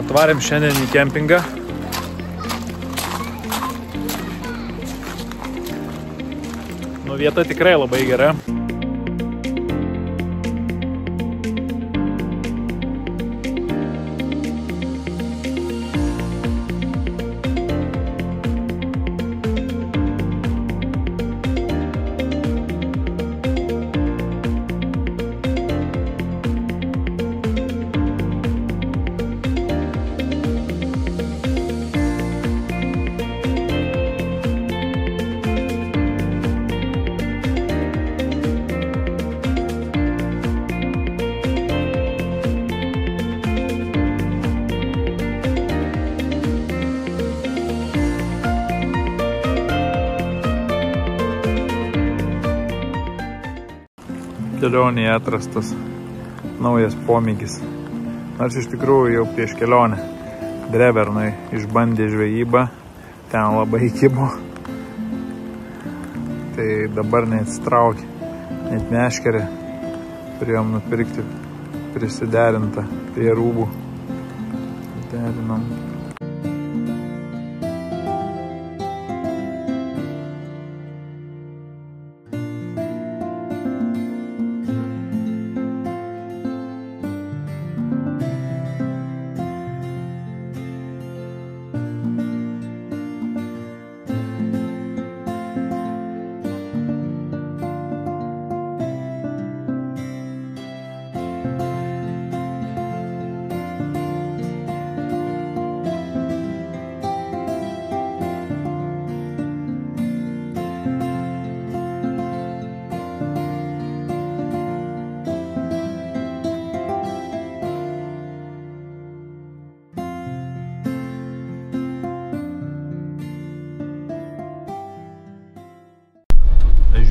Atvarėm šiandien į kempingą. Nu, vieta tikrai labai gera. Kelionėje atrastas naujas pomėgis. Nors iš tikrųjų jau prieš kelionę drevernai išbandė žvejybą, ten labai kibo. Tai dabar neatsitraukė, net neškerė. Turėjom nupirkti prisiderintą prie rūbų. Derinom.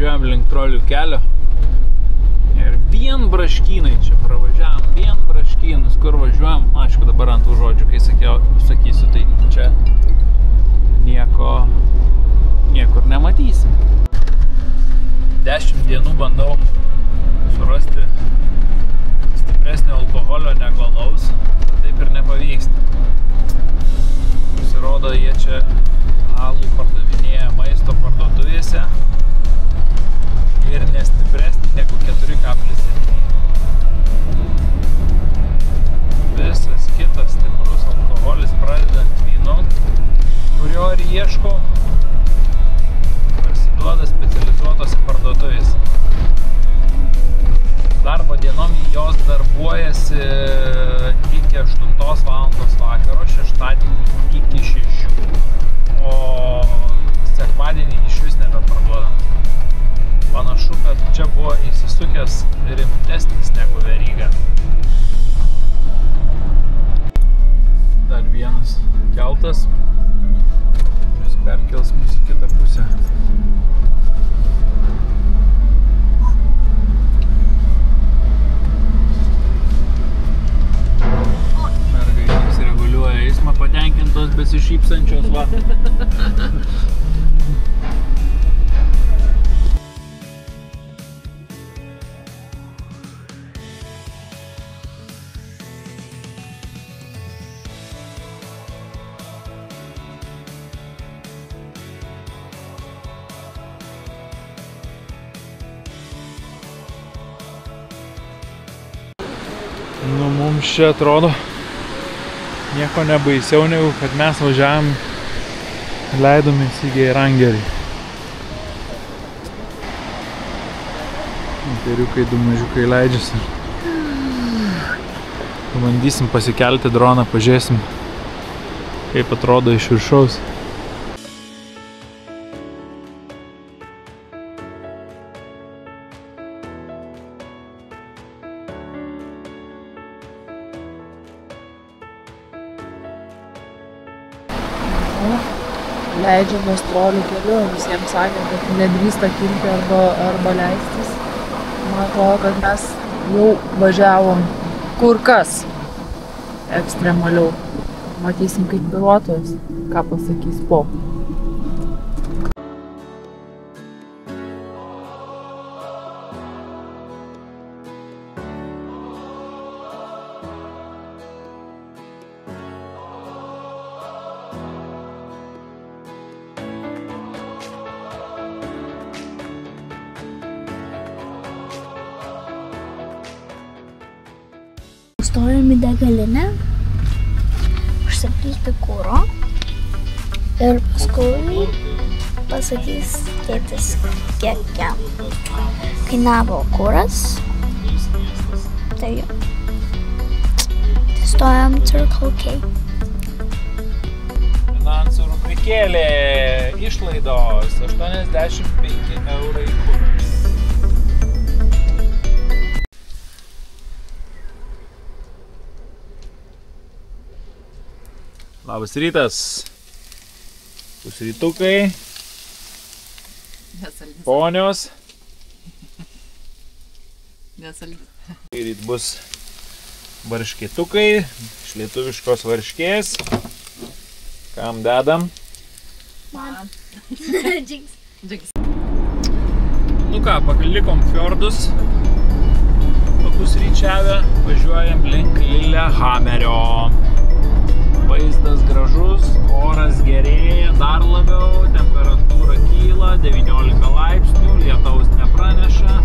Važiuojam link trolių kelio ir vien braškynai čia pravažiavam, vien braškynus, kur važiuojam, aišku dabar ant tų žodžių, kai sakysiu, tai čia niekur nematysim. 10 dienų bandau surasti stipresnio alkoholio negu alaus, taip ir nepavyksta. Pasirodo, jie čia alų pardavinėja maisto parduotuvėse ir nestipresnį negu 4,7. Visas kitas stiprus alkoholis, pradedant vynu, kurio ir ieško, parsiduoda specializuotose parduotuvėse. Darbo dienom jos darbuojasi iki 8 valandos vakaro, šeštadienį iki 6, o sekmadienį iš vis nebeparduodam. Panašu, kad čia buvo įsisukęs rimtesnis negu veryga. Dar vienas keltas, kuris perkels mus į kitą pusę. Mergaitės reguliuoja eismą, patenkintos besišypsančios, va. Nu, mums čia atrodo nieko nebaisiau, negu kad mes važiavam, leidomės į Geirangerį. Imperiukai, du mažiukai leidžiasi. Pabandysim pasikelti droną, pažiūrėsim, kaip atrodo iš viršaus. Leidžiamės trolių keliu, visiems sakė, kad nedrįsta kilti arba leistis. Man atrodo, kad mes jau važiavom kur kas ekstremaliau. Matysim kaip vairuotojas, ką pasakys po. sustojom į degalinę, užsipilti kuro ir paskui pasakys tėtis, kiek jam kainavo kuras. Tai jo. Stojom Circle K. Finansų rubrikėlė išlaidos 85 eurai kuras. Labas rytas. Pusrytukai. Ponios. Ryt bus varškėtukai, iš lietuviškos varškės. Kam dedam? Man. Nu ką, paklikom fjordus, papusryčiavę, važiuojam link Lillehammerio. Vaizdas gražus, oras gerėja dar labiau, temperatūra kyla, 19 laipsnių, lietaus nepraneša.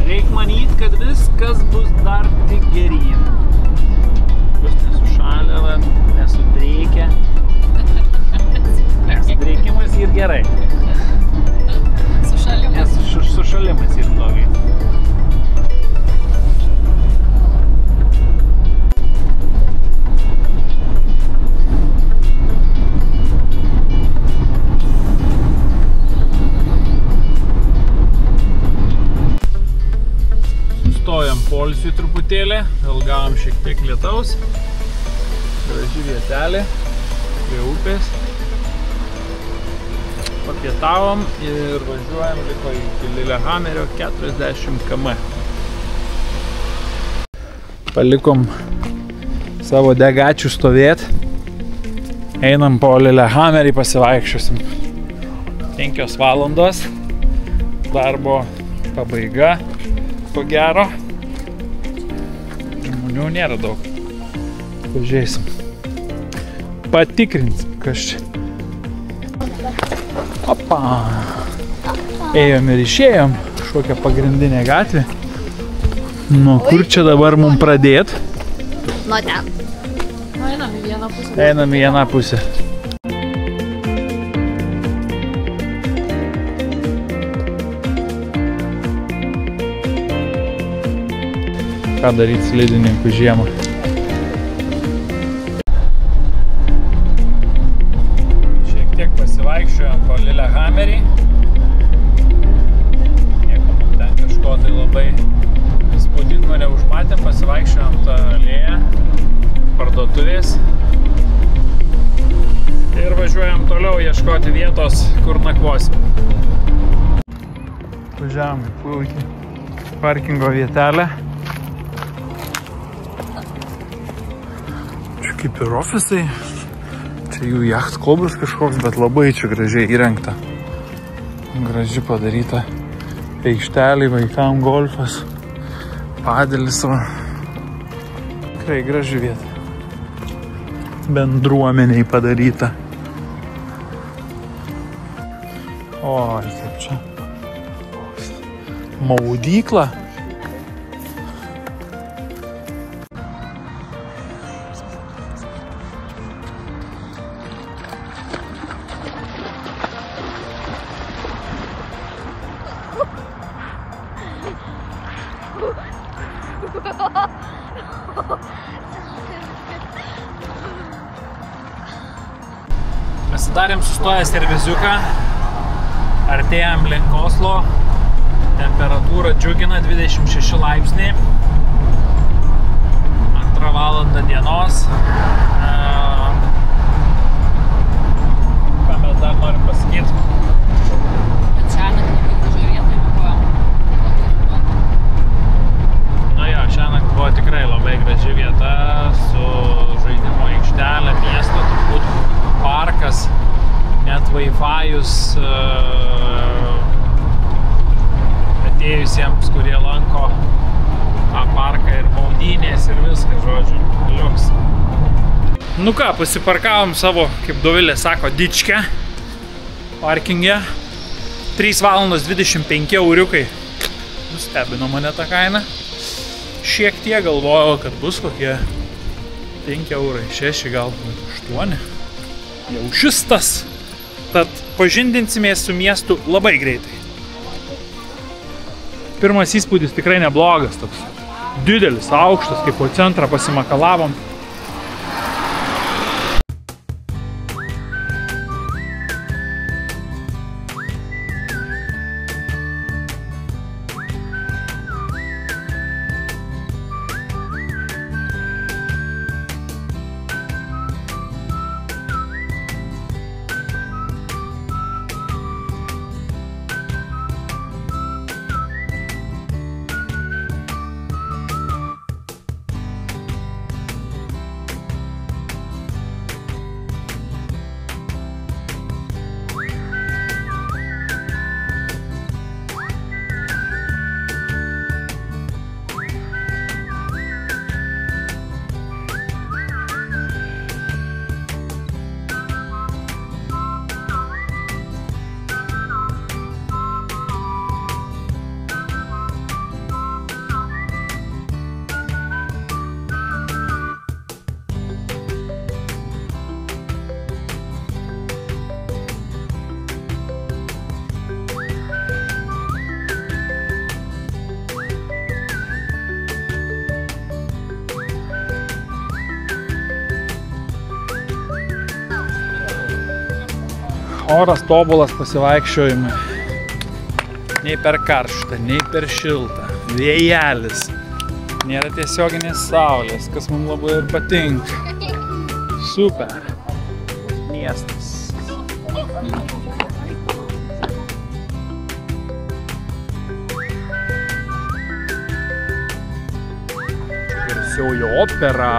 Reik manyt, kad viskas bus dar tik geryn. Bus nesušalę, nesudrėkę. Sudrėkimas ir gerai. Sušalimas ir blogai. Sustojam poilsiui truputėlį, vėl gavom šiek tiek lietaus. Graži vietelė prie upės. Papietavom ir važiuojam liko iki Lillehammerio 40 km. Palikom savo degačių stovėti. Einam po Lillehammerį, pasivaikščiosim. 5 valandos. Darbo pabaiga. Ko gero. Žmonių nėra daug. Pažiūrėsim. Patikrinsim, kas čia. Opa. Ėjom ir išėjom. Kažkokią pagrindinę gatvę. Nu, kur čia dabar mum pradėt? Nuo ten. Einam į vieną pusę. Einam į vieną pusę. Ką daryti slidininkų žiemą. Šiek tiek pasivaikščiojom po Lillehammerį. Nieko mums ten kažko tai labai įspūdingo neužmatėm. Pasivaikščiojom tą alėją parduotuvės. Ir važiuojam toliau ieškoti vietos, kur nakvosim. Važiavom į puikiai parkingo vietelę. Kaip ir ofisai, čia jų jacht klubas kažkoks, bet labai čia gražiai įrengta. Graži padaryta aikštelė, vaikam golfas, padelis. Tikrai graži vieta. Bendruomeniai padaryta. Oi, kaip čia. Maudykla. Pasidarėm sustoję serviziuką, artėjam link Oslo, temperatūra džiugina 26 laipsniai, 2 valandą dienos. Ką mes dar norim pasakyti? Bet šiąnakt labai gražiai vietoj buvo. Na jo, šiąnakt buvo tikrai labai graži vieta su žaidimo aikštelė, miesto turbūt parkas, net Wi-Fi'us atėjusiems, kurie lanko tą parką ir maudynės ir viską, žodžiu, liuks. Nu ką, pasiparkavom savo, kaip Dovilė sako, dičkę parkingę. 3 valandos 25 euriukai Nustebino mane tą kainą. Šiek tiek galvojau, kad bus kokie 5 eurai, 6 gal 8. Jau šis tas. Tad pažindinsimės su miestu labai greitai. Pirmas įspūdis tikrai neblogas toks. Didelis, aukštas, kaip po centrą pasimakalavom. Oras tobulas pasivaikščiojimai. Nei per karštą, nei per šiltą. Vėjelis. Nėra tiesioginės saulės, kas mums labai ir patinka. Super. Miestas. Garsioji opera.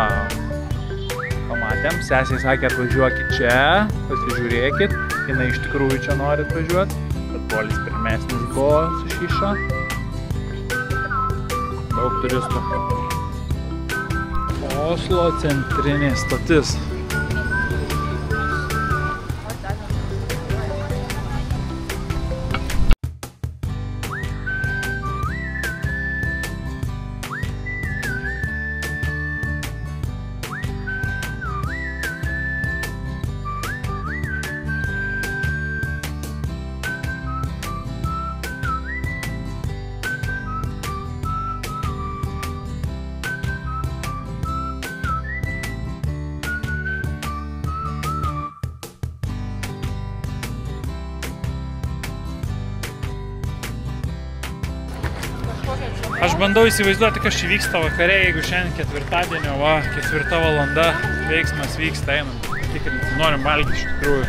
Pamatėm, sesė sakė, atvažiuokit čia, pasižiūrėkit. Jinai iš tikrųjų čia nori atvažiuoti, bet brolis pirmesnis buvo su šyša. Daug turistų. Oslo centrinė stotis. Aš bandau įsivaizduoti, kas čia vyksta vakare, jeigu šiandien ketvirtadienio, 4 valanda, veiksmas vyksta, einam patikrinti, norim valgyti iš tikrųjų,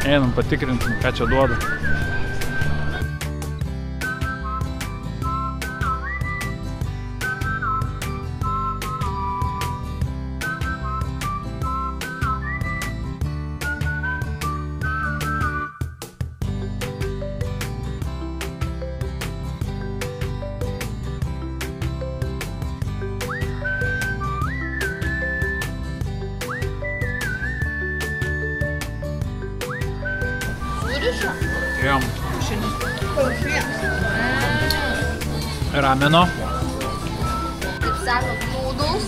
einam patikrinti, ką čia duoda. Jom. Rameno. Kaip sako, noodles.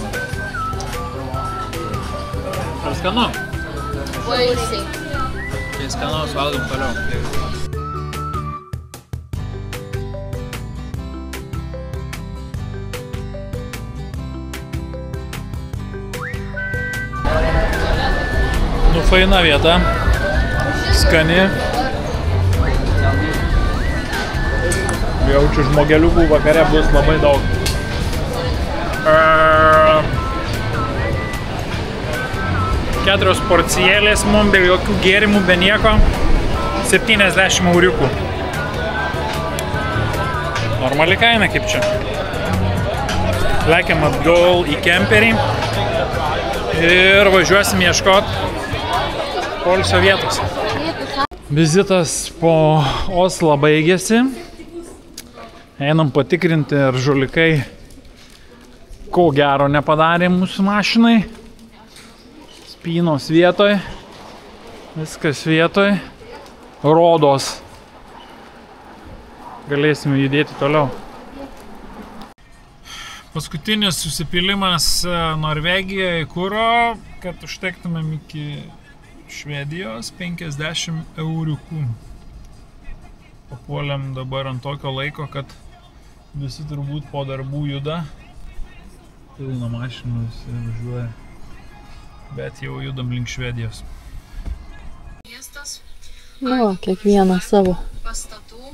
Ar skanu? Baisiai. Tai skanaus, valgom toliau. Nu, faina vieta. Skani. Jaučiu, žmogeliukų vakare bus labai daug. 4 porcijėlės mums be jokių gėrimų, be nieko. 70 euriukų. Normali kaina kaip čia. Lekiam atgal į kemperį ir važiuosim ieškoti poilsio vietos. Vizitas po Oslą baigėsi. Einam patikrinti, ar žulikai ko gero nepadarė mūsų mašinai. Spynos vietoj. Viskas vietoj. Rodos. Galėsime judėti toliau. Paskutinis susipilimas Norvegijoje kuro, kad užtektumėm iki Švedijos 50 euriukų. Papuolėm dabar ant tokio laiko, kad visi turbūt po darbų juda. Pilna mašinų visi važiuoja. Bet jau judam link Švedijos. Miestas. Nu, kiekvieną savo. Pastatų.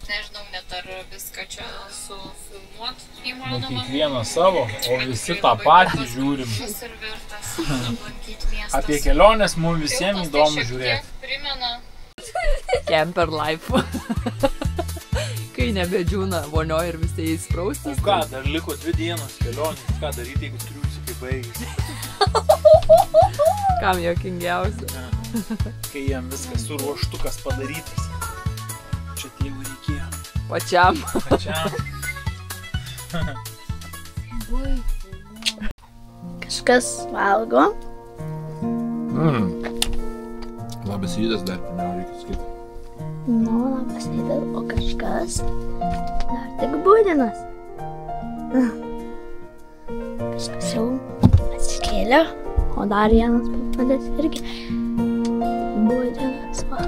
Nežinau net ar viską čia sufilmuot įmanoma. Kiekvieną savo, o visi tą patį žiūrim. Šis ir vertas aplankyti miestas. Apie keliones mums visiems įdomu žiūrėti. Primena. Camper life. Kai nebedžiūna vonio ir visi įspraustis. O ką, dar liko 2 dienos kelionės. Ką daryti, jeigu triusikai baigėsi? Kam juokingiausia? Kai jiem viskas suruoštukas padarytas. Čia tėvų reikėjo. Pačiam. Pačiam. Kažkas valgo. Labas rytas dar, reikia sakyti. Nu, labas rytas, o kažkas dar tik būdinas. Kažkas jau atsikėlė, o dar vienas papildės irgi būdinas. Va.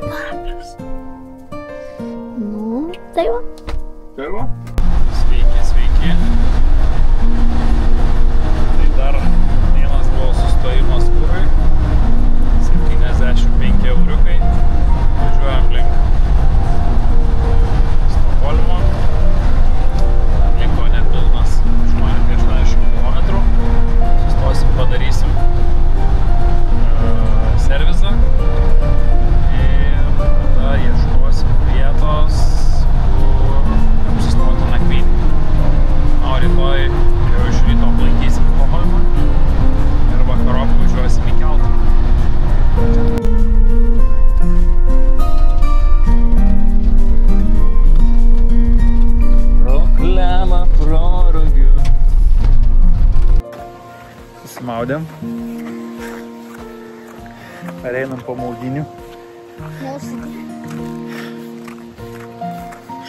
Labas. Nu, tai va. Tai va. Sveiki, sveiki. Tai dar vienas buvo sustojimas kurui. 75 euriukai. Važiuojam link Stokholmo. Liko nepilnas 80 km. Sustosim, padarysim servizą. Ir tada ieškosim vietos, kur apsistoti nakvynį. O rytoj jau iš ryto aplankysim Stokholmą. Ir vakarop važiuosim į keltą. Proklama prorogiu. Susimaudėm. Pereinam po maudinių.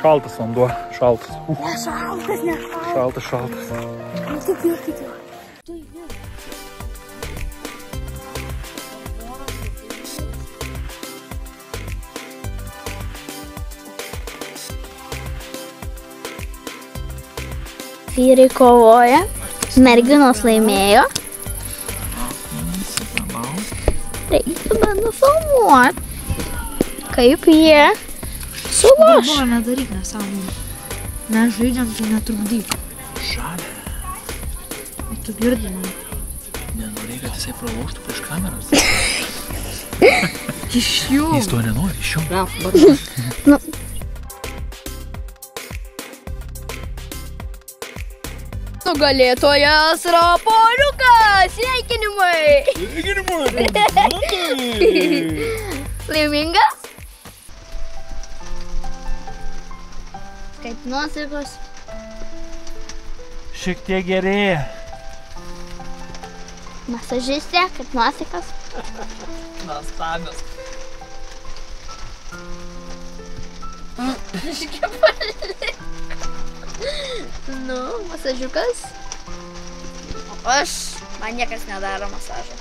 Šaltas vanduo, šaltas. Nešaltas, nešaltas. Šaltas, šaltas. Tik jau. Vyrai kovoja, merginos laimėjo. Reikia nufilmuoti, kaip jie suloš. Buvo nedaryk nesąmonę. Mes žaidžiam, tai netrukdyk. Šalia. Tu girdi man. Nenorėjai, kad jisai pralaužtų prieš kameras. Iš jų. Jis to nenori, iš jų. Raf, barba. Nugalėtojas Rapoliukas! Sveikinimai! Sveikinimai! Laimingas? Kaip nuosaikos? Šiek tiek gerėja. Masažistė, kaip nuosaikas? Nuostabios. Nu, masažiukas. Aš, man niekas nedaro masažą.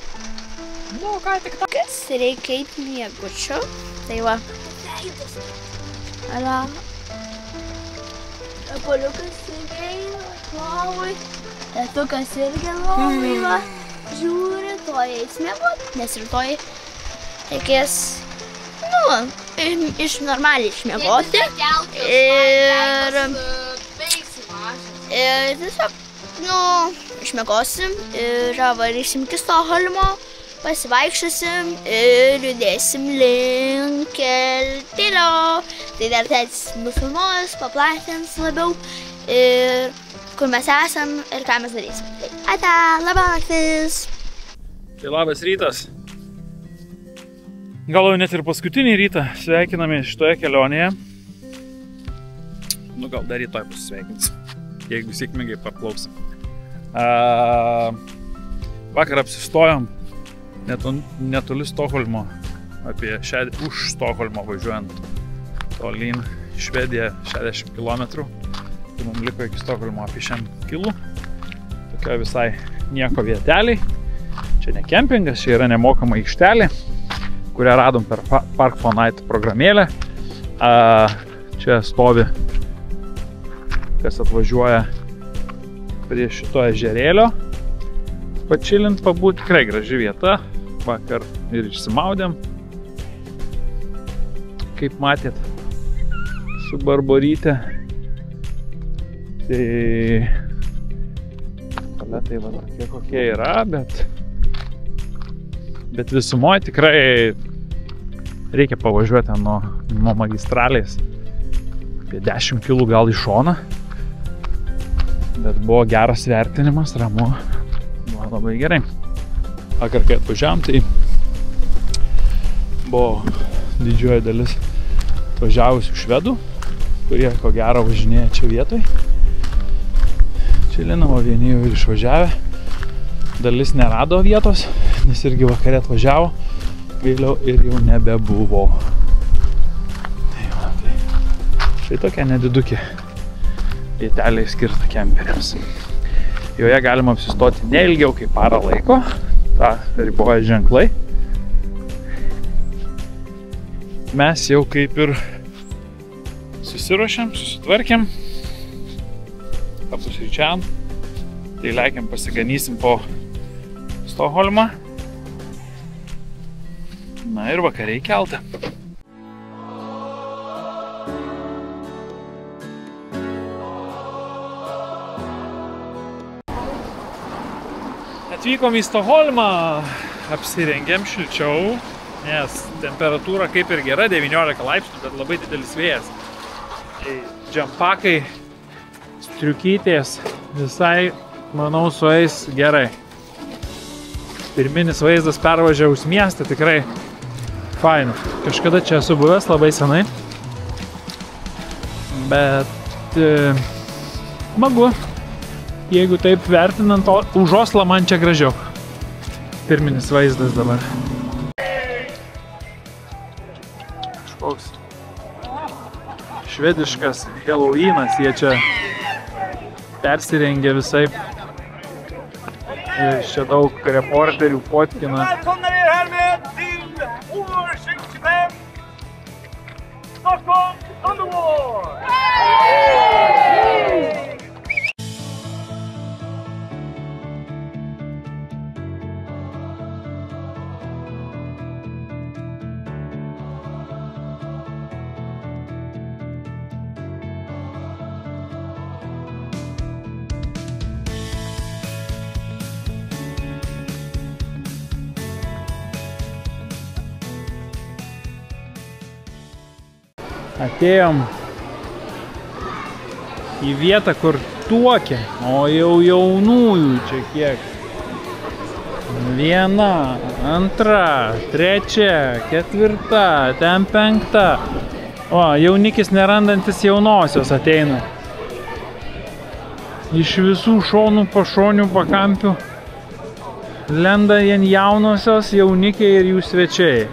Nu, ką tik tą. Kas reikia eiti miegučio? Tai va. Ala. Rapoliukas irgi eina lovai. Tetukas irgi lovai va. Žiūri, to eis miegot, nes rytoj reikės, nu, iš normaliai išmiegoti. Ir tiesiog, nu, išmiegosim ir varysim iki Stokholmo, pasivaikščiosim ir judėsim link Keltilio. Tai dar tėtis nufilmuos, paplatins labiau ir kur mes esam ir ką mes darysim. Tai ate, labas naktis. Tai labas rytas. Gal jau net ir paskutinį rytą sveikiname šitoje kelionėje. Nu, gal dar rytoj pasisveikinsim, jeigu sėkmingai parplauksim. Vakar apsistojom netoli Stokholmo, apie už Stokholmo važiuojant tolyn Švedija 60 km. Tai mums liko iki Stokholmo apie 100 km. Tokia visai nieko vieteliai. Čia ne kempingas, čia yra nemokama aikštelė, kurią radom per Park4Night programėlę. Čia stovi, kas atvažiuoja prie šito ežerėlio. Pačilint, pabūt, tikrai graži vieta. Vakar ir išsimaudėm. Kaip matėt, su Barboryte. Tai tualetai va tokie kokie yra, bet visumoje tikrai reikia pavažiuoti nuo magistralės apie 10 km gal į šoną, bet buvo geras vertinimas, ramu, buvo labai gerai. Vakar, kai atvažiavom, tai buvo didžioji dalis atvažiavusių švedų, kurie ko gero važinėja čia vietoj. Čilinavo, vieni jau ir išvažiavę, dalis nerado vietos, nes irgi vakarė atvažiavo, vėliau ir jau nebebuvo. Tai tokia nedidukė vietelė skirta kemperiams. Joje galima apsistoti ne ilgiau kaip parą laiko, tą riboja ženklai. Mes jau kaip ir susiruošėm, susitvarkėm, papusryčiam, tai leikiam pasiganysim po Stokholmą. Na ir vakariai keltą. Atvykom į Stokholmą, apsirengėm šilčiau, nes temperatūra kaip ir gera, 19 laipsnių, bet labai didelis vėjas. Tai džempakai, striukytės visai, manau, sueis gerai. Pirminis vaizdas pervažiavus miestą tikrai fainu. Kažkada čia esu buvęs labai senai, bet smagu. Jeigu taip vertinant, už Oslą man čia gražiau. Pirminis vaizdas dabar. Kažkoks švediškas Halloweenas, jie čia persirengė visai. Čia daug reporterių fotkina. Välkomna er härmed till år 2025 Stockholm Thunderwall! Atėjom į vietą, kur tuokia, o jau jaunųjų čia kiek. 1, 2, 3, 4, ten 5. O, jaunikis nerandantis jaunosios ateina. Iš visų šonų, pašonių, pakampių lenda vien jaunosios, jaunikiai ir jų svečiai.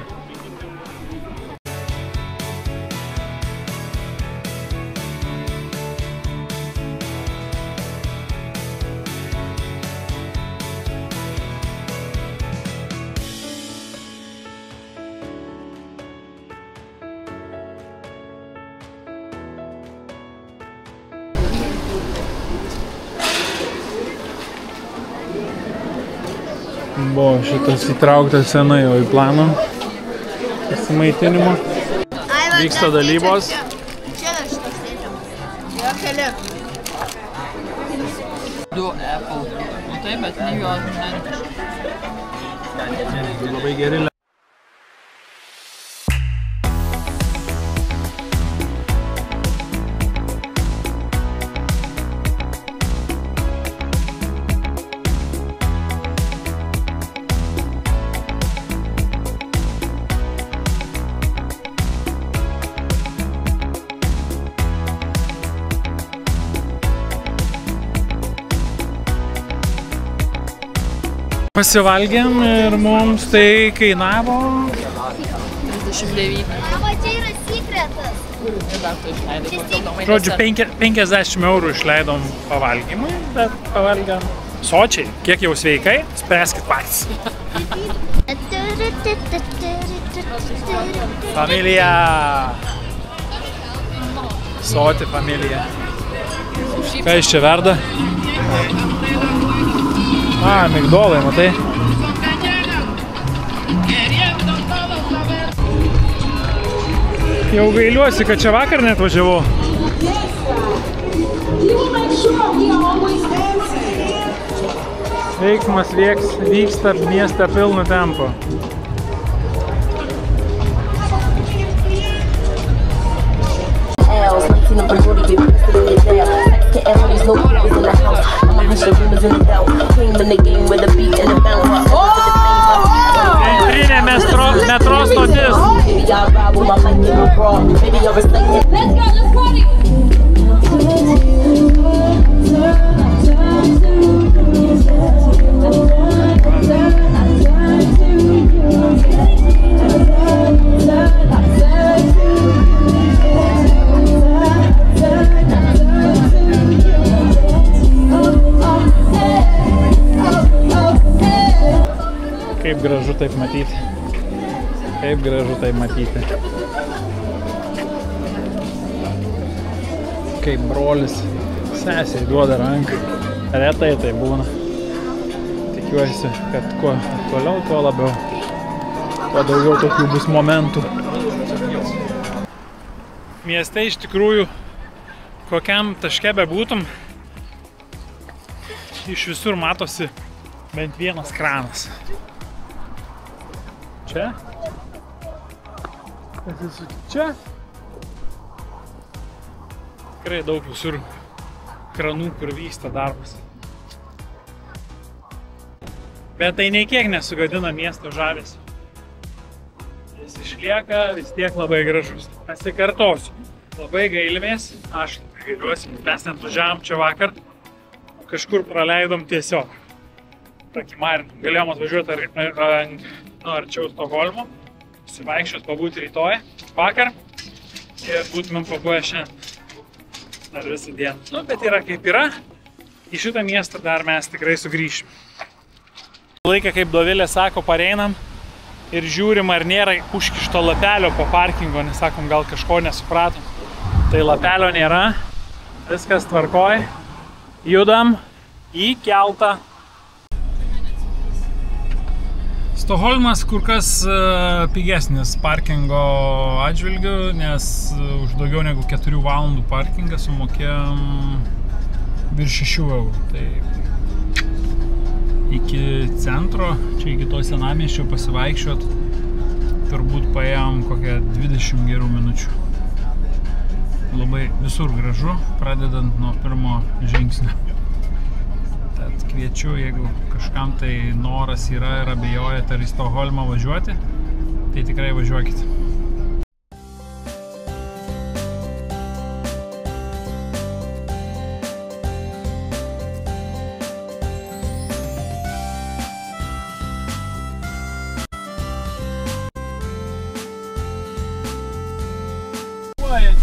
Buvo šitas įtrauktas senai jau į planą pasimaitinimo. Vyksta dalybos. Čia šitas sėdžiam. Jo keli. 2 Apple. Nu taip, bet ne jo žinantiškai. Labai geri. Pasivalgėm ir mums tai kainavo 39. Va, čia yra sekretas. Žodžiu, 50 eurų išleidom pavalgymui, bet pavalgėm sočiai. Kiek jau sveikai, spręskit patys. Familija. Soti familija. Ką iš čia verda? Migdolai, matai? Jau gailiuosi, kad čia vakar net važiavau. Veiksmas vyksta mieste pilnu tempu. Centrinė metro stotis. Kaip gražu taip matyti. Kaip gražu taip matyti. Kaip brolis sesiai duoda ranką. Retai tai būna. Tikiuosi, kad kuo toliau, tuo labiau. Kuo daugiau tokių bus momentų. Mieste iš tikrųjų, kokiam taške bebūtum, iš visur matosi bent vienas kranas. Čia? Čia? Tikrai daug visur kranų, kur vyksta darbas. Bet tai nei kiek nesugadina miesto žavesio. Jis išlieka vis tiek labai gražus. Pasikartosiu. Labai gailimės. Aš gailiuosi. Mes net važiavom čia vakar. Kažkur praleidom tiesiog. Prakimarinam. Galėjom atvažiuoti arčiau Stokholmo. Pasivaikščiot, pabūti rytoj, vakar. Ir būtumėm pabuvę šiandien. Dar visą dieną. Nu, bet yra kaip yra. Į šitą miestą dar mes tikrai sugrįšim. Laiką, kaip Dovilė sako, pareinam ir žiūrim, ar nėra užkišto lapelio po parkingo, nes sakom, gal kažko nesupratom. Tai lapelio nėra, viskas tvarkoj. Judam į keltą. Stokholmas kur kas pigesnis parkingo atžvilgiu, nes už daugiau negu 4 valandų parkingą sumokėjom virš 6 eurų. Tai iki centro, čia iki to senamiesčio pasivaikščiot, turbūt paėjom kokią 20 gerų minučių. Labai visur gražu, pradedant nuo pirmo žingsnio. Tad kviečiu, jeigu kažkam tai noras yra ir abejojate ar į Stokholmą važiuoti, tai tikrai važiuokite.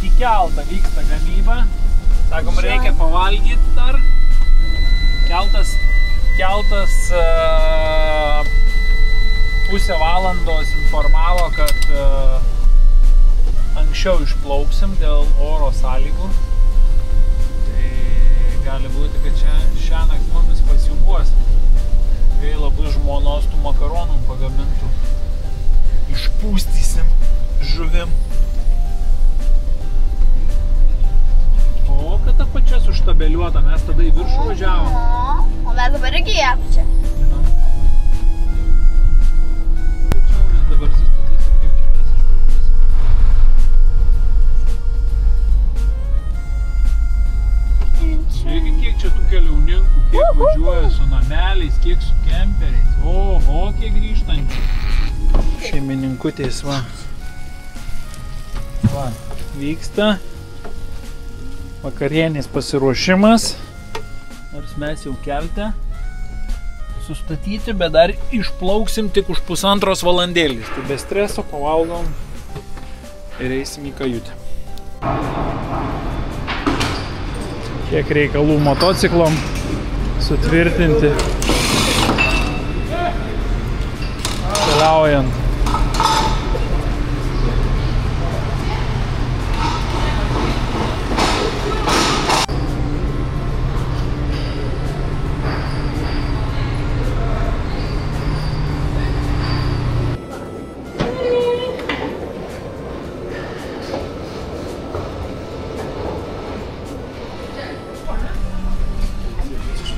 Į keltą vyksta gamyba. Sakom, reikia pavalgyti dar. Keltas pusę valandos informavo, kad anksčiau išplauksim dėl oro sąlygų. Tai gali būti, kad šiąnakt mumis pasiūbuos. Gaila bus žmonos tų makaronų pagamintų. Išpūstysim žuvim. O, kad ta pačia suštabeliuota, mes tada į viršų važiavom. O mes dabar irgi į apačią. Dabar sustatysim, kaip čia mes išvažiuosim. Žiūrėkit, kiek čia tų keliauninkų, kiek važiuoja su nameliais, kiek su kemperiais. Oho, kiek grįžtančių. Šeimininkutės, va. Va, vyksta vakarienės pasiruošimas, nors mes jau kelte sustatyti, bet dar išplauksim tik už 1,5 valandėlės. Tai be streso pavalgom ir eisim į kajutę. Kiek reikalų motociklom sutvirtinti. Keliaujant.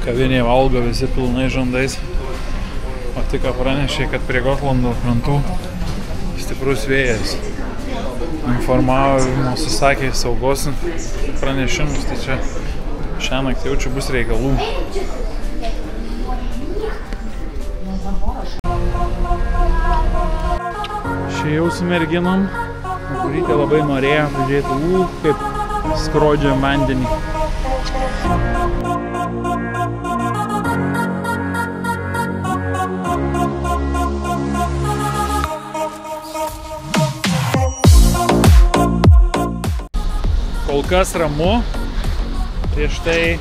Kavinėje valgo visi pilnai žandais. O tik pranešė, kad prie Gotlando krantų stiprus vėjas. Informavimo susakė saugos pranešimus, tai čia šią naktį jaučiu bus reikalų. Išėjau su merginom, kurytė labai norėjo pažiūrėti, kaip skrodžia vandenį. Kol kas ramu, prieš tai,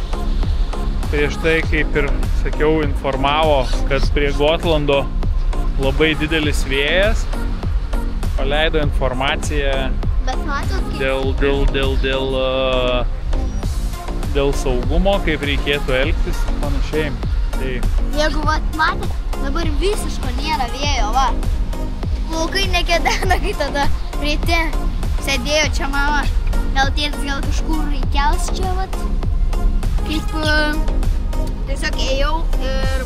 kaip ir sakiau, informavo, kad prie Gotlando labai didelis vėjas, paleido informaciją dėl saugumo, kaip reikėtų elgtis ir panašiai. Tai... Jeigu matėt, dabar visiško nėra vėjo, va. Plaukai nekedena, kai tada ryte sėdėjo čia mama. Gal tėtis gal kažkur įkels čia, vat. Kaip tiesiog ėjau ir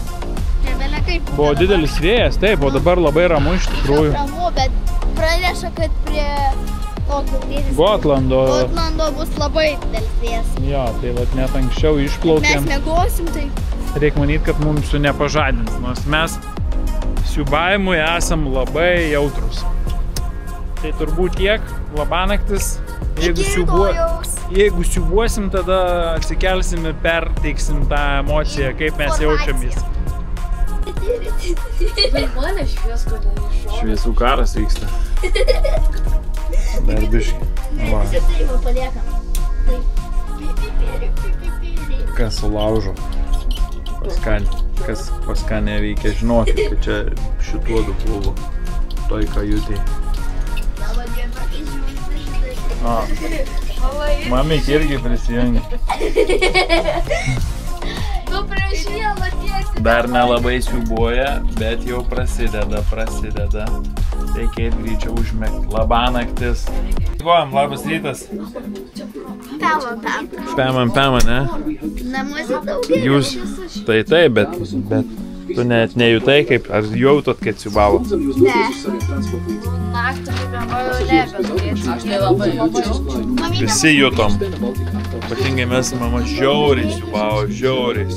nebėlė kaip. Buvo didelis vėjas, taip, o dabar labai ramu iš tikrųjų. Ramu, bet praneša, kad prie Gotlando bus labai didelis vėjas. Jo, tai vat net anksčiau išplaukėm. Mes miegosim, tai. Reikia manyti, kad mums jų nepažadins, nors mes siūbavimui esam labai jautrus. Tai turbūt tiek, labanaktis. Jeigu siūbuosim, tada atsikelsim ir perteiksim tą emociją, kaip mes jaučiamės. Šviesų karas vyksta. Dar biškį. Kas sulaužo? Kas pas ką neveikia, žinokit, kad čia šituodu buvo toj kajutėj. Mamik irgi prisijungi. Dar nelabai siūbuoja, bet jau prasideda. Reikia greičiau užmegti. Labanaktis. Gojam, labas rytas. Pema, ne? Namuose daugiau. Jūs, tai, bet tu net nejutai, kaip, ar jautot, kad siūbavo? Ne. Naktį aš tai labai jaučiau. Visi jutom. Ypatingai mes mama žiauriai siūbavo. Pasižiūrėk.